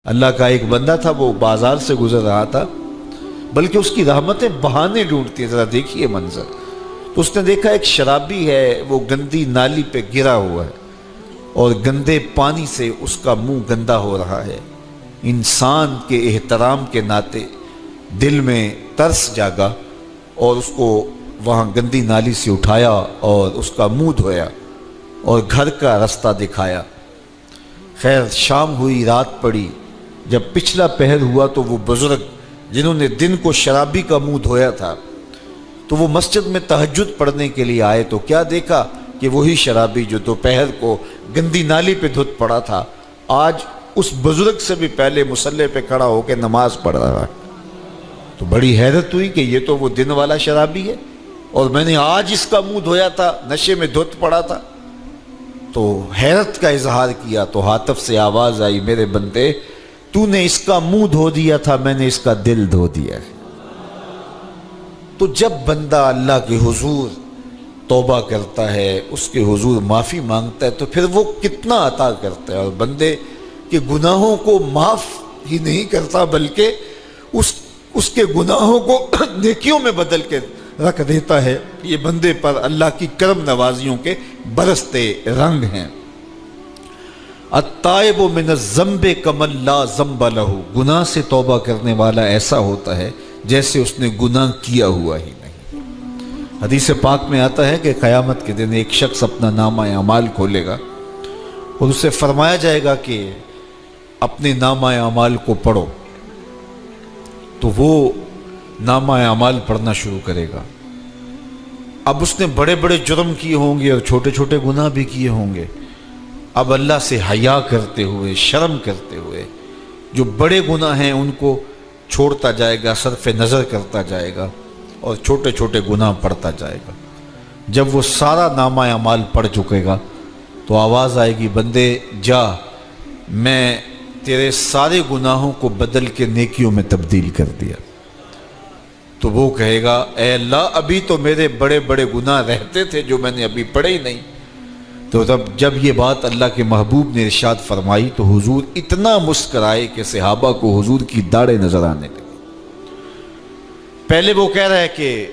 اللہ کا ایک بندہ تھا، وہ بازار سے گزر رہا تھا، بلکہ اس کی رحمتیں بہانے ڈھونڈتی ہیں. ذرا دیکھیے منظر. تو اس نے دیکھا ایک شرابی ہے، وہ گندی نالی پہ گرا ہوا ہے اور گندے پانی سے اس کا منہ گندا ہو رہا ہے. انسان کے احترام کے ناطے دل میں ترس جاگا اور اس کو وہاں گندی نالی سے اٹھایا اور اس کا منہ دھویا اور گھر کا رستہ دکھایا. خیر شام ہوئی، رات پڑی. جب پچھلا پہر ہوا تو وہ بزرگ جنہوں نے دن کو شرابی کا منہ دھویا تھا تو وہ مسجد میں تہجد پڑھنے کے لیے آئے تو کیا دیکھا کہ وہی شرابی جو دوپہر کو گندی نالی پہ دھت پڑا تھا آج اس بزرگ سے بھی پہلے مصلی پہ کھڑا ہو کے نماز پڑھ رہا ہے. تو بڑی حیرت ہوئی کہ یہ تو وہ دن والا شرابی ہے اور میں نے آج اس کا منہ دھویا تھا، نشے میں دھت پڑا تھا. تو حیرت کا اظہار کیا تو ہاتف سے آواز آئی، میرے بندے تو نے اس کا منہ دھو دیا تھا، میں نے اس کا دل دھو دیا ہے. تو جب بندہ اللہ کے حضور توبہ کرتا ہے، اس کے حضور معافی مانگتا ہے تو پھر وہ کتنا عطا کرتا ہے، اور بندے کے گناہوں کو معاف ہی نہیں کرتا بلکہ اس کے گناہوں کو نیکیوں میں بدل کے رکھ دیتا ہے. یہ بندے پر اللہ کی کرم نوازیوں کے برستے رنگ ہیں. التائب من الذنب کمن لا ذنب لہ، گناہ سے توبہ کرنے والا ایسا ہوتا ہے جیسے اس نے گناہ کیا ہوا ہی نہیں. حدیث پاک میں آتا ہے کہ قیامت کے دن ایک شخص اپنا نامہ اعمال کھولے گا اور اسے فرمایا جائے گا کہ اپنے نامہ اعمال کو پڑھو. تو وہ نامہ اعمال پڑھنا شروع کرے گا. اب اس نے بڑے بڑے جرم کیے ہوں گے اور چھوٹے چھوٹے گناہ بھی کیے ہوں گے. اب اللہ سے حیا کرتے ہوئے، شرم کرتے ہوئے جو بڑے گناہ ہیں ان کو چھوڑتا جائے گا، صرف نظر کرتا جائے گا اور چھوٹے چھوٹے گناہ پڑھتا جائے گا. جب وہ سارا نامہ اعمال پڑھ چکے گا تو آواز آئے گی، بندے جا، میں تیرے سارے گناہوں کو بدل کے نیکیوں میں تبدیل کر دیا. تو وہ کہے گا، اے اللہ ابھی تو میرے بڑے بڑے گناہ رہتے تھے جو میں نے ابھی پڑھے ہی نہیں. تو جب یہ بات اللہ کے محبوب نے ارشاد فرمائی تو حضور اتنا مسکرائے کہ صحابہ کو حضور کی داڑھیں نظر آنے لگی. پہلے وہ کہہ رہا ہے کہ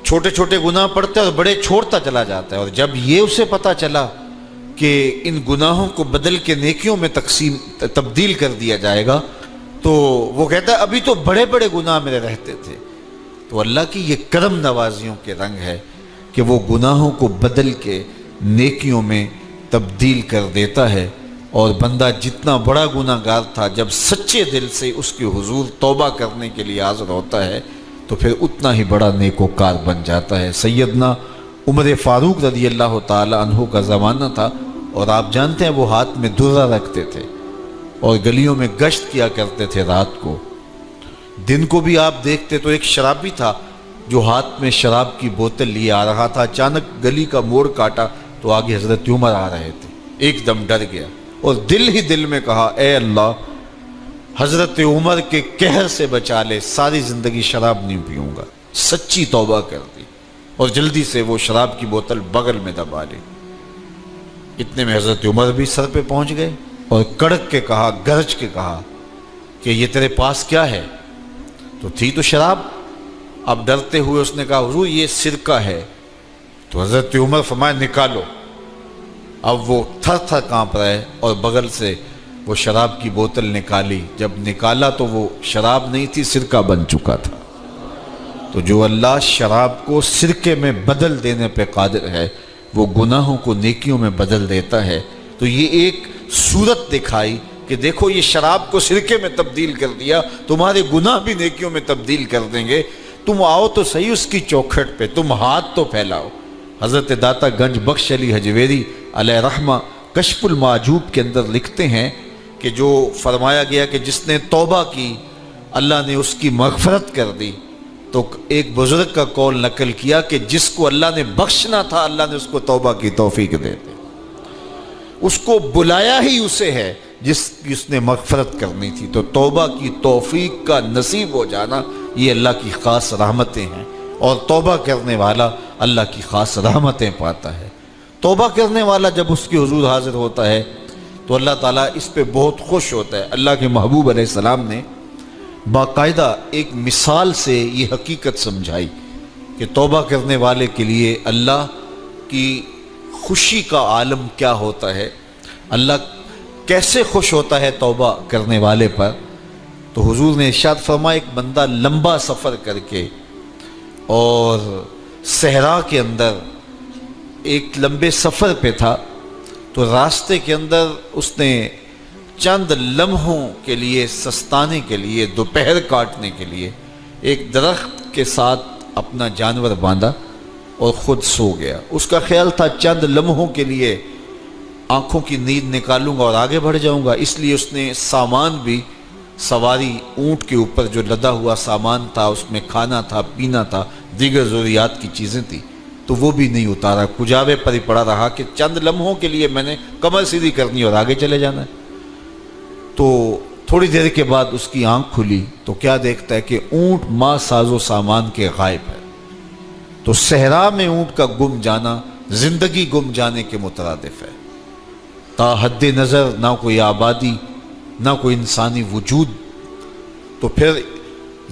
چھوٹے چھوٹے گناہ پڑھتا ہے اور بڑے چھوڑتا چلا جاتا ہے، اور جب یہ اسے پتا چلا کہ ان گناہوں کو بدل کے نیکیوں میں تبدیل کر دیا جائے گا تو وہ کہتا ہے ابھی تو بڑے بڑے گناہ میرے رہتے تھے. تو اللہ کی یہ کرم نوازیوں کے رنگ ہے کہ وہ گناہوں کو بدل کے نیکیوں میں تبدیل کر دیتا ہے. اور بندہ جتنا بڑا گناہ گار تھا جب سچے دل سے اس کے حضور توبہ کرنے کے لیے حاضر ہوتا ہے تو پھر اتنا ہی بڑا نیکوکار بن جاتا ہے. سیدنا عمر فاروق رضی اللہ تعالی عنہ کا زمانہ تھا اور آپ جانتے ہیں وہ ہاتھ میں درہ رکھتے تھے اور گلیوں میں گشت کیا کرتے تھے رات کو. دن کو بھی آپ دیکھتے تو ایک شرابی تھا جو ہاتھ میں شراب کی بوتل لیے آ رہا تھا. اچانک گلی کا موڑ کاٹا تو آگے حضرت عمر آ رہے تھے. ایک دم ڈر گیا اور دل ہی دل میں کہا، اے اللہ حضرت عمر کے قہر سے بچا لے، ساری زندگی شراب نہیں پیوں گا. سچی توبہ کر دی اور جلدی سے وہ شراب کی بوتل بغل میں دبا لی. اتنے میں حضرت عمر بھی سر پہ پہنچ گئے اور کڑک کے کہا، گرج کے کہا کہ یہ تیرے پاس کیا ہے؟ تو تھی تو شراب. اب ڈرتے ہوئے اس نے کہا، حضور یہ سرکہ ہے. تو حضرت عمر فرمایا، نکالو. اب وہ تھر تھر کانپ رہے اور بغل سے وہ شراب کی بوتل نکالی. جب نکالا تو وہ شراب نہیں تھی، سرکہ بن چکا تھا. تو جو اللہ شراب کو سرکے میں بدل دینے پہ قادر ہے وہ گناہوں کو نیکیوں میں بدل دیتا ہے. تو یہ ایک صورت دکھائی کہ دیکھو یہ شراب کو سرکے میں تبدیل کر دیا، تمہارے گناہ بھی نیکیوں میں تبدیل کر دیں گے. تم آؤ تو صحیح اس کی چوکھٹ پہ، تم ہاتھ تو پھیلاؤ. حضرت داتا گنج بخش علی حجویری علیہ رحمہ کشف المعجوب کے اندر لکھتے ہیں کہ جو فرمایا گیا کہ جس نے توبہ کی اللہ نے اس کی مغفرت کر دی. تو ایک بزرگ کا قول نقل کیا کہ جس کو اللہ نے بخشنا تھا اللہ نے اس کو توبہ کی توفیق دے دی. اس کو بلایا ہی اسے ہے جس نے مغفرت کرنی تھی. تو توبہ کی توفیق کا نصیب ہو جانا یہ اللہ کی خاص رحمتیں ہیں اور توبہ کرنے والا اللہ کی خاص رحمتیں پاتا ہے. توبہ کرنے والا جب اس کے حضور حاضر ہوتا ہے تو اللہ تعالیٰ اس پہ بہت خوش ہوتا ہے۔ اللہ کے محبوب علیہ السلام نے باقاعدہ ایک مثال سے یہ حقیقت سمجھائی کہ توبہ کرنے والے کے لیے اللہ کی خوشی کا عالم کیا ہوتا ہے، اللہ کیسے خوش ہوتا ہے توبہ کرنے والے پر۔ تو حضور نے ارشاد فرمایا ایک بندہ لمبا سفر کر کے اور صحرا کے اندر ایک لمبے سفر پہ تھا، تو راستے کے اندر اس نے چند لمحوں کے لیے سستانے کے لیے، دوپہر کاٹنے کے لیے ایک درخت کے ساتھ اپنا جانور باندھا اور خود سو گیا۔ اس کا خیال تھا چند لمحوں کے لیے آنکھوں کی نیند نکالوں گا اور آگے بڑھ جاؤں گا، اس لیے اس نے سامان بھی، سواری اونٹ کے اوپر جو لدا ہوا سامان تھا، اس میں کھانا تھا، پینا تھا، دیگر ضروریات کی چیزیں تھیں، تو وہ بھی نہیں اتارا، کجاوے پر ہی پڑا رہا کہ چند لمحوں کے لیے میں نے کمر سیدھی کرنی اور آگے چلے جانا ہے۔ تو تھوڑی دیر کے بعد اس کی آنکھ کھلی تو کیا دیکھتا ہے کہ اونٹ ماں ساز و سامان کے غائب ہے۔ تو صحرا میں اونٹ کا گم جانا زندگی گم جانے کے مترادف ہے۔ تا حد نظر نہ کوئی آبادی، نہ کوئی انسانی وجود، تو پھر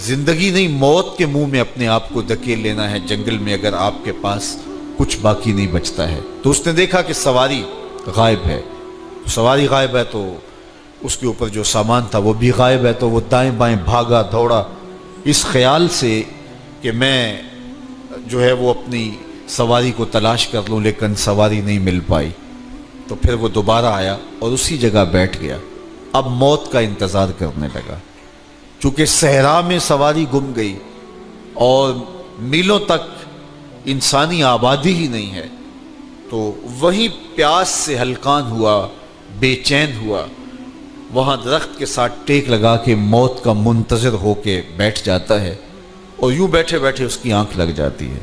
زندگی نہیں، موت کے منہ میں اپنے آپ کو دھکیل لینا ہے جنگل میں اگر آپ کے پاس کچھ باقی نہیں بچتا ہے۔ تو اس نے دیکھا کہ سواری غائب ہے، سواری غائب ہے تو اس کے اوپر جو سامان تھا وہ بھی غائب ہے، تو وہ دائیں بائیں بھاگا دوڑا اس خیال سے کہ میں جو ہے وہ اپنی سواری کو تلاش کر لوں، لیکن سواری نہیں مل پائی۔ تو پھر وہ دوبارہ آیا اور اسی جگہ بیٹھ گیا، اب موت کا انتظار کرنے لگا۔ چونکہ صحرا میں سواری گم گئی اور میلوں تک انسانی آبادی ہی نہیں ہے، تو وہیں پیاس سے ہلکان ہوا، بے چین ہوا، وہاں درخت کے ساتھ ٹیک لگا کے موت کا منتظر ہو کے بیٹھ جاتا ہے، اور یوں بیٹھے بیٹھے اس کی آنکھ لگ جاتی ہے۔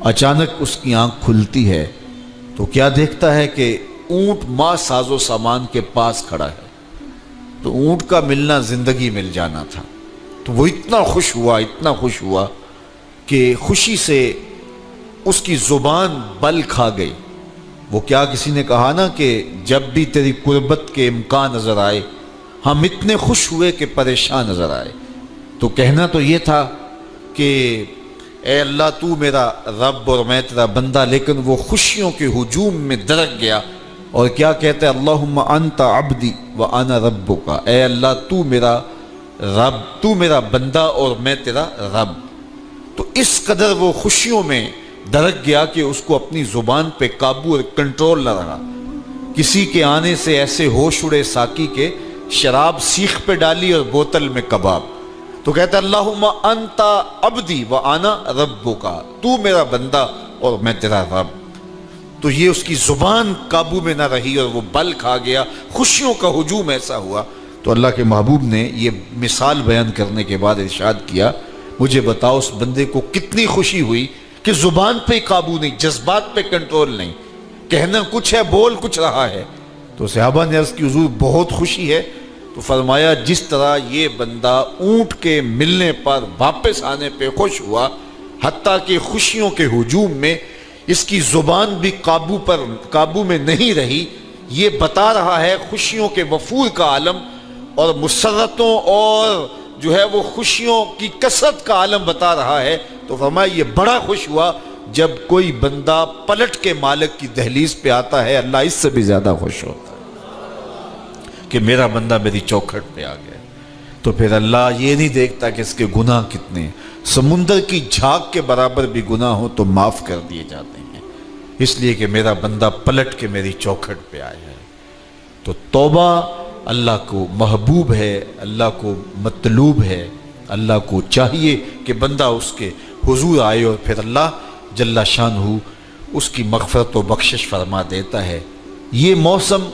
اچانک اس کی آنکھ کھلتی ہے تو کیا دیکھتا ہے کہ اونٹ ماں ساز و سامان کے پاس کھڑا ہے۔ تو اونٹ کا ملنا زندگی مل جانا تھا، تو وہ اتنا خوش ہوا کہ خوشی سے اس کی زبان بل کھا گئی۔ وہ کیا کسی نے کہا نا کہ جب بھی تیری قربت کے امکان نظر آئے ہم اتنے خوش ہوئے کہ پریشان نظر آئے۔ تو کہنا تو یہ تھا کہ اے اللہ تو میرا رب اور میں تیرا بندہ، لیکن وہ خوشیوں کے ہجوم میں درک گیا اور کیا کہتا ہے، اللہم انت عبدی وانا ربک، اے اللہ تو میرا رب، تو میرا بندہ اور میں تیرا رب۔ تو اس قدر وہ خوشیوں میں درک گیا کہ اس کو اپنی زبان پہ قابو اور کنٹرول نہ رہا۔ کسی کے آنے سے ایسے ہوش اڑے ساقی کے، شراب سیخ پہ ڈالی اور بوتل میں کباب۔ تو کہتا ہے اللہم انت عبدی وانا ربک، تو میرا بندہ اور میں تیرا رب۔ تو یہ اس کی زبان قابو میں نہ رہی اور وہ بل کھا گیا، خوشیوں کا ہجوم ایسا ہوا۔ تو اللہ کے محبوب نے یہ مثال بیان کرنے کے بعد ارشاد کیا، مجھے بتاؤ اس بندے کو کتنی خوشی ہوئی کہ زبان پہ قابو نہیں، جذبات پہ کنٹرول نہیں، کہنا کچھ ہے بول کچھ رہا ہے۔ تو صحابہ نے عرض کی حضور بہت خوشی ہے۔ تو فرمایا جس طرح یہ بندہ اونٹ کے ملنے پر واپس آنے پہ خوش ہوا، حتیٰ کہ خوشیوں کے ہجوم میں اس کی زبان بھی قابو میں نہیں رہی، یہ بتا رہا ہے خوشیوں کے وفور کا عالم اور مسرتوں اور جو ہے وہ خوشیوں کی کثرت کا عالم بتا رہا ہے۔ تو فرمایا یہ بڑا خوش ہوا جب کوئی بندہ پلٹ کے مالک کی دہلیز پہ آتا ہے، اللہ اس سے بھی زیادہ خوش ہوتا ہے کہ میرا بندہ میری چوکھٹ پہ آ گیا۔ تو پھر اللہ یہ نہیں دیکھتا کہ اس کے گناہ کتنے ہیں، سمندر کی جھاگ کے برابر بھی گناہ ہو تو معاف کر دیے جاتے ہیں، اس لیے کہ میرا بندہ پلٹ کے میری چوکھٹ پہ آیا ہے۔ تو توبہ اللہ کو محبوب ہے، اللہ کو مطلوب ہے، اللہ کو چاہیے کہ بندہ اس کے حضور آئے اور پھر اللہ جل شانہ اس کی مغفرت و بخشش فرما دیتا ہے۔ یہ موسم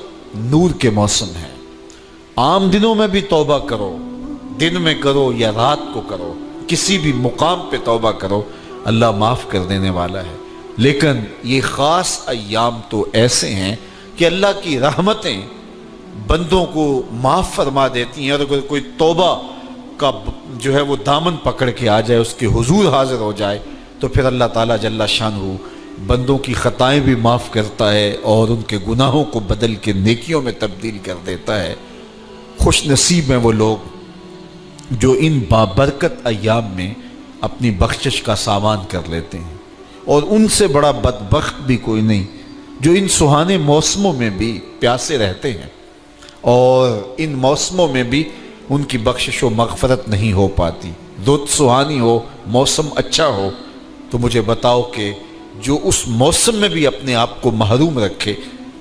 نور کے موسم ہے، عام دنوں میں بھی توبہ کرو، دن میں کرو یا رات کو کرو، کسی بھی مقام پہ توبہ کرو، اللہ معاف کر دینے والا ہے۔ لیکن یہ خاص ایام تو ایسے ہیں کہ اللہ کی رحمتیں بندوں کو معاف فرما دیتی ہیں، اور اگر کوئی توبہ کا جو ہے وہ دامن پکڑ کے آ جائے، اس کے حضور حاضر ہو جائے، تو پھر اللہ تعالیٰ جل شانہ بندوں کی خطائیں بھی معاف کرتا ہے اور ان کے گناہوں کو بدل کے نیکیوں میں تبدیل کر دیتا ہے۔ خوش نصیب ہیں وہ لوگ جو ان بابرکت ایام میں اپنی بخشش کا سامان کر لیتے ہیں، اور ان سے بڑا بدبخت بھی کوئی نہیں جو ان سہانے موسموں میں بھی پیاسے رہتے ہیں اور ان موسموں میں بھی ان کی بخشش و مغفرت نہیں ہو پاتی۔ رت سہانی ہو، موسم اچھا ہو، تو مجھے بتاؤ کہ جو اس موسم میں بھی اپنے آپ کو محروم رکھے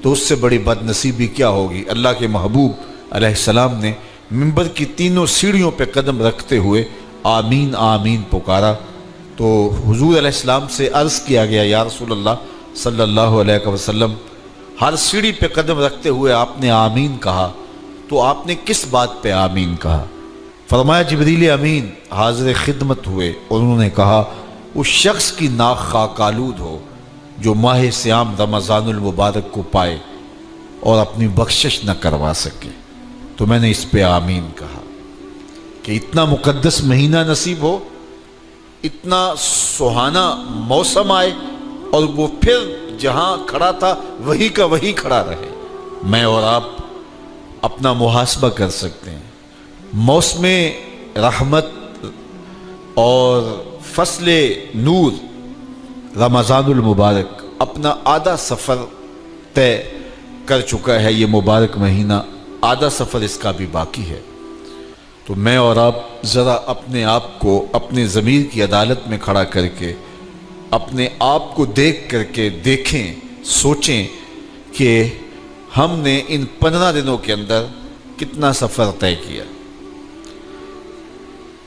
تو اس سے بڑی بد نصیبی کیا ہوگی۔ اللہ کے محبوب علیہ السلام نے منبر کی تینوں سیڑھیوں پہ قدم رکھتے ہوئے آمین آمین پکارا، تو حضور علیہ السلام سے عرض کیا گیا یا رسول اللہ صلی اللہ علیہ وسلم، ہر سیڑھی پہ قدم رکھتے ہوئے آپ نے آمین کہا، تو آپ نے کس بات پہ آمین کہا؟ فرمایا جبریل امین حاضر خدمت ہوئے اور انہوں نے کہا اس شخص کی ناک خاک آلود ہو جو ماہ صیام رمضان المبارک کو پائے اور اپنی بخشش نہ کروا سکے۔ تو میں نے اس پہ آمین کہا کہ اتنا مقدس مہینہ نصیب ہو، اتنا سہانا موسم آئے اور وہ پھر جہاں کھڑا تھا وہی کا وہی کھڑا رہے۔ میں اور آپ اپنا محاسبہ کر سکتے ہیں۔ موسم رحمت اور فصل نور رمضان المبارک اپنا آدھا سفر طے کر چکا ہے، یہ مبارک مہینہ آدھا سفر اس کا بھی باقی ہے۔ تو میں اور آپ ذرا اپنے آپ کو اپنے ضمیر کی عدالت میں کھڑا کر کے اپنے آپ کو دیکھ کر کے دیکھیں، سوچیں کہ ہم نے ان 15 دنوں کے اندر کتنا سفر طے کیا۔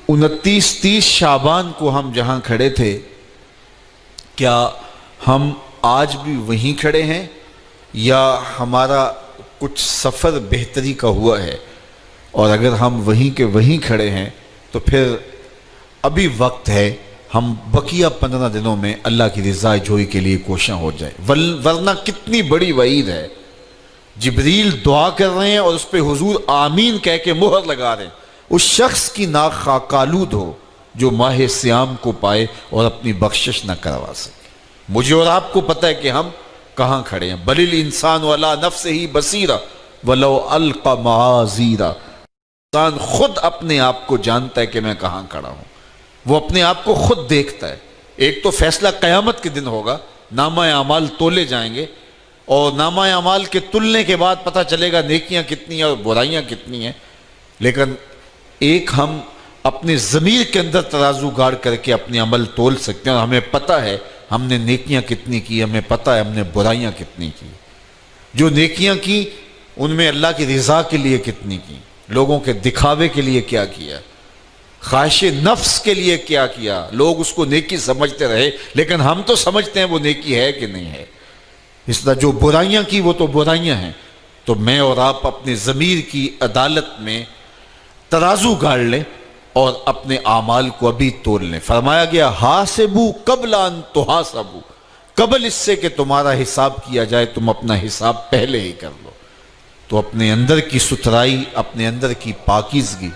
29-30 شعبان کو ہم جہاں کھڑے تھے، کیا ہم آج بھی وہیں کھڑے ہیں یا ہمارا کچھ سفر بہتری کا ہوا ہے؟ اور اگر ہم وہیں کے وہیں کھڑے ہیں تو پھر ابھی وقت ہے ہم بقیہ 15 دنوں میں اللہ کی رضا جوئی کے لیے کوشاں ہو جائیں، ورنہ کتنی بڑی وعید ہے۔ جبریل دعا کر رہے ہیں اور اس پہ حضور آمین کہہ کے مہر لگا رہے ہیں، اس شخص کی ناک خاک آلود ہو جو ماہ صیام کو پائے اور اپنی بخشش نہ کروا سکے۔ مجھے اور آپ کو پتہ ہے کہ ہم کہاں کھڑے ہیں۔ بل الانسان علی نفسہ بصیرہ ولو القی معاذیرہ، انسان خود اپنے آپ کو جانتا ہے کہ میں کہاں کھڑا ہوں، وہ اپنے آپ کو خود دیکھتا ہے۔ ایک تو فیصلہ قیامت کے دن ہوگا، نامہ اعمال تولے جائیں گے اور نامہ اعمال کے تلنے کے بعد پتہ چلے گا نیکیاں کتنی ہیں اور برائیاں کتنی ہیں۔ لیکن ایک ہم اپنے ضمیر کے اندر ترازو گاڑ کر کے اپنے عمل تول سکتے ہیں اور ہمیں پتہ ہے ہم نے نیکیاں کتنی کی، ہمیں پتہ ہے ہم نے برائیاں کتنی کی۔ جو نیکیاں کی ان میں اللہ کی رضا کے لیے کتنی کی، لوگوں کے دکھاوے کے لیے کیا کیا، خواہش نفس کے لیے کیا کیا، لوگ اس کو نیکی سمجھتے رہے لیکن ہم تو سمجھتے ہیں وہ نیکی ہے کہ نہیں ہے۔ اس طرح جو برائیاں کی وہ تو برائیاں ہیں۔ تو میں اور آپ اپنے ضمیر کی عدالت میں ترازو گاڑ لیں اور اپنے اعمال کو ابھی تول لیں۔ فرمایا گیا حاسبو قبل ان تحاسبو، قبل اس سے کہ تمہارا حساب کیا جائے تم اپنا حساب پہلے ہی کر لو۔ تو اپنے اندر کی ستھرائی، اپنے اندر کی پاکیزگی